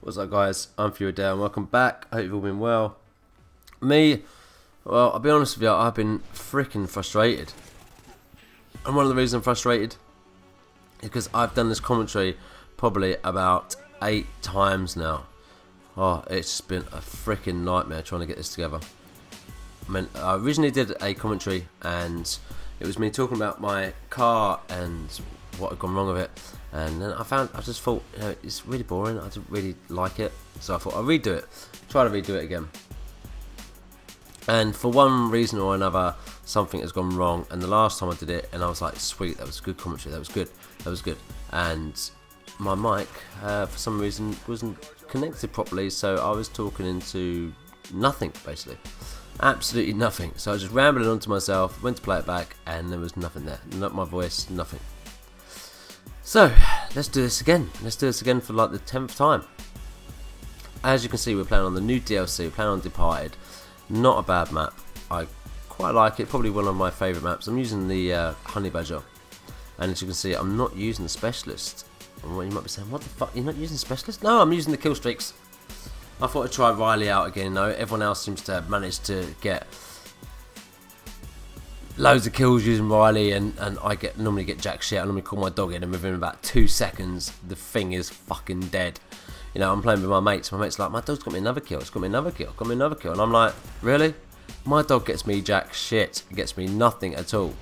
What's up, guys? I'm Fewerdan. Welcome back. Hope you've all been well. Me, well, I'll be honest with you, I've been freaking frustrated. And one of the reasons I'm frustrated is because I've done this commentary probably about 8 times now. Oh, it's just been a freaking nightmare trying to get this together. I mean, I originally did a commentary and it was me talking about my car and what had gone wrong with it. And then I just thought, it's really boring. I didn't really like it. So I thought I'll redo it. Try to redo it again. And for one reason or another, something has gone wrong. And the last time I did it, and I was like, sweet, that was a good commentary. That was good. And my mic, for some reason, wasn't connected properly. So I was talking into nothing, basically. Absolutely nothing. So I was just rambling on to myself, went to play it back, and there was nothing there. Not my voice, nothing. So, let's do this again. Let's do this again for like the 10th time. As you can see, we're playing on the new DLC, we're playing on Departed. Not a bad map. I quite like it, probably one of my favourite maps. I'm using the Honey Badger. And as you can see, I'm not using the Specialist. And you might be saying, what the fuck, you're not using the Specialist? No, I'm using the Kill Streaks. I thought I'd try Riley out again, though. Everyone else seems to have managed to get loads of kills using Riley, and I normally get jack shit. I normally call my dog in, and within about 2 seconds, the thing is fucking dead. You know, I'm playing with my mates. My mate's like, my dog's got me another kill. It's got me another kill. Got me another kill. And I'm like, really? My dog gets me jack shit. It gets me nothing at all.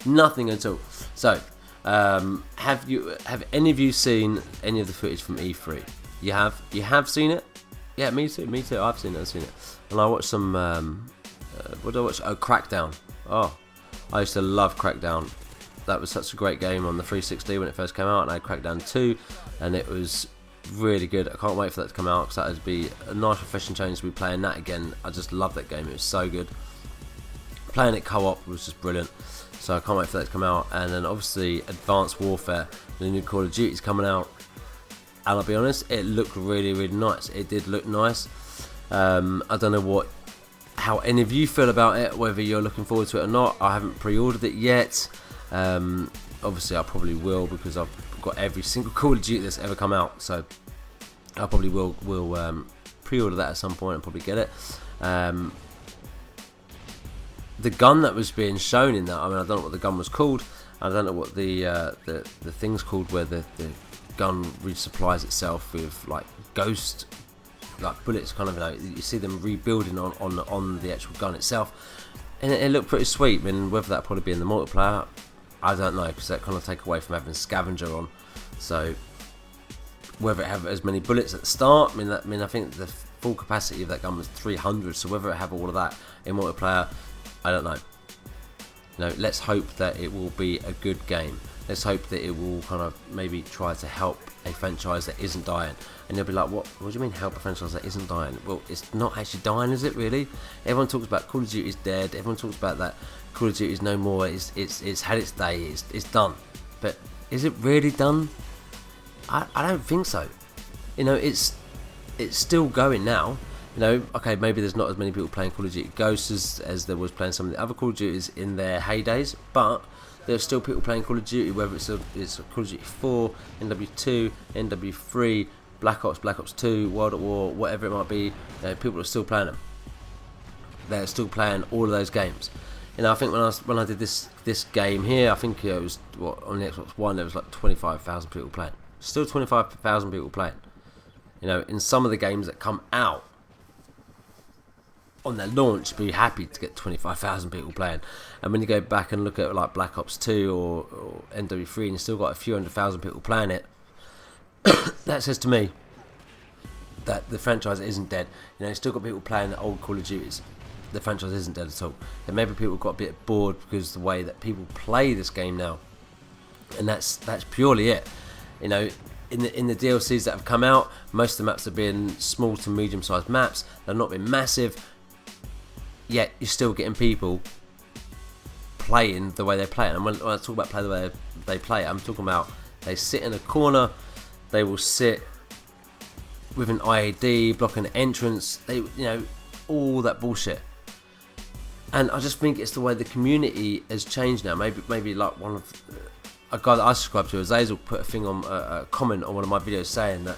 Nothing at all. So, have any of you seen any of the footage from E3? You have? You have seen it? Yeah, me too. Me too. I've seen it. And I watched some. What did I watch? Oh, Crackdown. Oh, I used to love Crackdown. That was such a great game on the 360 when it first came out, and I had Crackdown 2, and it was really good. I can't wait for that to come out because that would be a nice refreshing change to be playing that again. I just love that game. It was so good. Playing it co-op was just brilliant. So I can't wait for that to come out. And then obviously Advanced Warfare, the new Call of Duty is coming out. And I'll be honest, it looked really, really nice. It did look nice. I don't know how any of you feel about it, whether you're looking forward to it or not. I haven't pre-ordered it yet. Obviously I probably will because I've got every single Call of Duty that's ever come out, so I probably will pre-order that at some point and probably get it. The gun that was being shown in that, I mean, I don't know what the gun was called. I don't know what the thing's called where the gun resupplies itself with like ghost bullets, kind of, you see them rebuilding on the actual gun itself, and it looked pretty sweet. I mean, whether that probably be in the multiplayer, I don't know, because that kind of take away from having scavenger on. So whether it have as many bullets at the start, I think the full capacity of that gun was 300. So whether it have all of that in multiplayer, I don't know. Let's hope that it will be a good game. Let's hope that it will kind of maybe try to help a franchise that isn't dying. And you'll be like, what do you mean help a franchise that isn't dying? Well, it's not actually dying, is it really? Everyone talks about Call of Duty is dead. Everyone talks about that Call of Duty is no more. It's had its day. It's done. But is it really done? I don't think so. It's still going now. Okay, maybe there's not as many people playing Call of Duty Ghosts as there was playing some of the other Call of Duties in their heydays, but there's still people playing Call of Duty, whether it's Call of Duty 4, NW2, NW3, Black Ops 2, World at War, whatever it might be. People are still playing them. They're still playing all of those games. I think when I did this game here, I think it was on the Xbox One, there was like 25,000 people playing. Still 25,000 people playing. In some of the games that come out on their launch, be happy to get 25,000 people playing. And when you go back and look at like Black Ops 2 or NW3, and you still got a few 100,000 people playing it, that says to me that the franchise isn't dead. You still got people playing the old Call of Duties. The franchise isn't dead at all. And maybe people got a bit bored because of the way that people play this game now, and that's purely it. In the DLCs that have come out, most of the maps have been small to medium-sized maps. They've not been massive. Yet you're still getting people playing the way they play it. And when I talk about play the way they play it, I'm talking about they sit in a corner. They will sit with an IED blocking the entrance. All that bullshit. And I just think it's the way the community has changed now. Maybe like one of a guy that I subscribe to, Azazel, put a thing on a comment on one of my videos saying that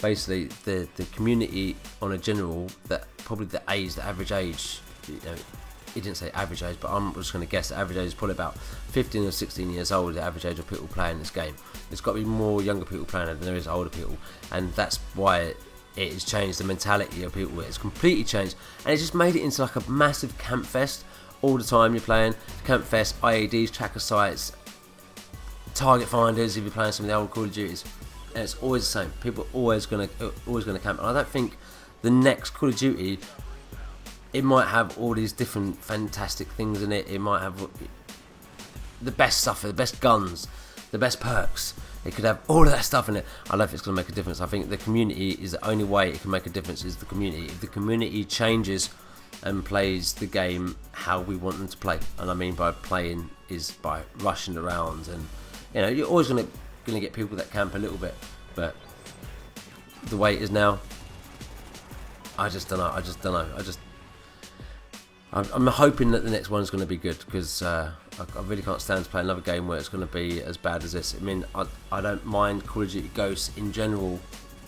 basically the community on a general, that probably the average age, he didn't say average age, but I'm just going to guess the average age is probably about 15 or 16 years old, the average age of people playing this game. There's got to be more younger people playing it than there is older people, and that's why it has changed the mentality of people. It's completely changed, and it just made it into like a massive camp fest. All the time you're playing camp fest, IEDs, tracker sites, target finders if you're playing some of the old Call of Duties, and it's always the same. People are always gonna camp, and I don't think the next Call of Duty, it might have all these different fantastic things in it. It might have the best stuff, the best guns, the best perks. It could have all of that stuff in it. I don't know if it's going to make a difference. I think the community is the only way it can make a difference, is the community. If the community changes and plays the game how we want them to play, and I mean by playing is by rushing around, and you're always going to get people that camp a little bit, but the way it is now, I just don't know. I'm hoping that the next one's going to be good, because I really can't stand to play another game where it's going to be as bad as this. I mean, I don't mind Call of Duty Ghosts in general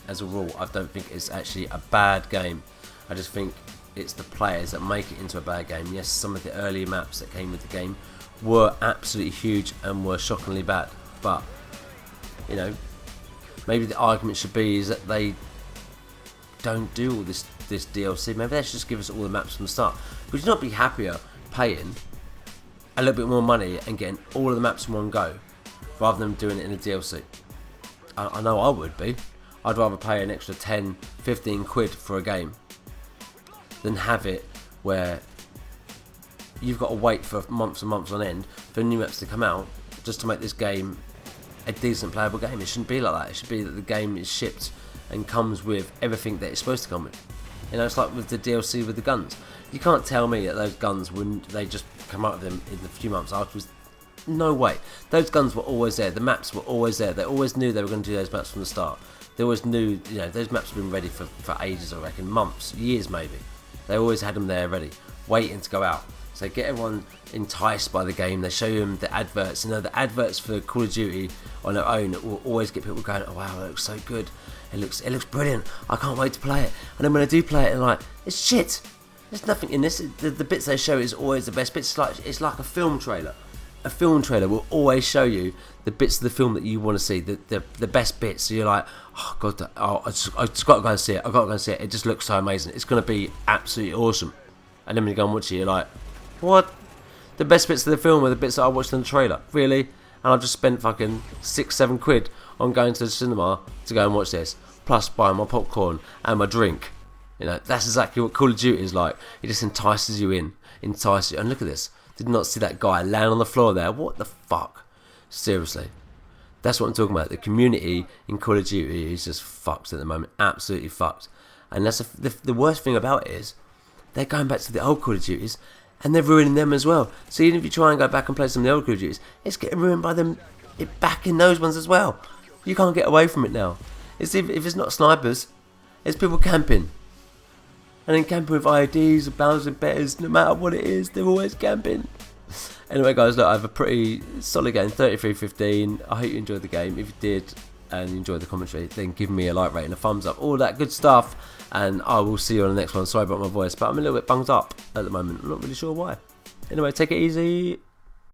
as a rule. I don't think it's actually a bad game. I just think it's the players that make it into a bad game. Yes, some of the early maps that came with the game were absolutely huge and were shockingly bad, but maybe the argument should be is that they don't do all this DLC. Maybe they should just give us all the maps from the start. Would you not be happier paying a little bit more money and getting all of the maps in one go, rather than doing it in a DLC? I know I would be. I'd rather pay an extra 10, 15 quid for a game than have it where you've got to wait for months and months on end for new maps to come out just to make this game a decent playable game. It shouldn't be like that. It should be that the game is shipped and comes with everything that it's supposed to come with. It's like with the DLC with the guns. You can't tell me that those guns wouldn't, they just come out of them in a few months afterwards. No way. Those guns were always there. The maps were always there. They always knew they were going to do those maps from the start. They always knew, those maps have been ready for ages, I reckon. Months, years maybe. They always had them there ready, waiting to go out. So get everyone enticed by the game. They show them the adverts. The adverts for Call of Duty on their own will always get people going, oh wow, it looks so good. It looks brilliant. I can't wait to play it. And then when I do play it, I'm like, it's shit. There's nothing in this. The bits they show is always the best bits. It's like a film trailer. A film trailer will always show you the bits of the film that you want to see, the best bits. So you're like, oh god, I just got to go and see it. I've got to go and see it. It just looks so amazing. It's going to be absolutely awesome. And then when you go and watch it, you're like, what? The best bits of the film are the bits that I watched in the trailer? Really? And I've just spent fucking 6-7 quid on going to the cinema to go and watch this, plus buying my popcorn and my drink. That's exactly what Call of Duty is like. It just entices you in, And look at this. Did not see that guy land on the floor there. What the fuck? Seriously. That's what I'm talking about. The community in Call of Duty is just fucked at the moment. Absolutely fucked. And that's the worst thing about it is they're going back to the old Call of Duties and they're ruining them as well. So even if you try and go back and play some of the old Call of Duties, it's getting ruined by them back in those ones as well. You can't get away from it now. If it's not snipers, it's people camping. And then camping with IEDs, bounds and betters, no matter what it is, they're always camping. Anyway guys, look, I have a pretty solid game, 33-15. I hope you enjoyed the game. If you did and you enjoyed the commentary, then give me a like, rate and a thumbs up, all that good stuff. And I will see you on the next one. Sorry about my voice, but I'm a little bit bunged up at the moment. I'm not really sure why. Anyway, take it easy.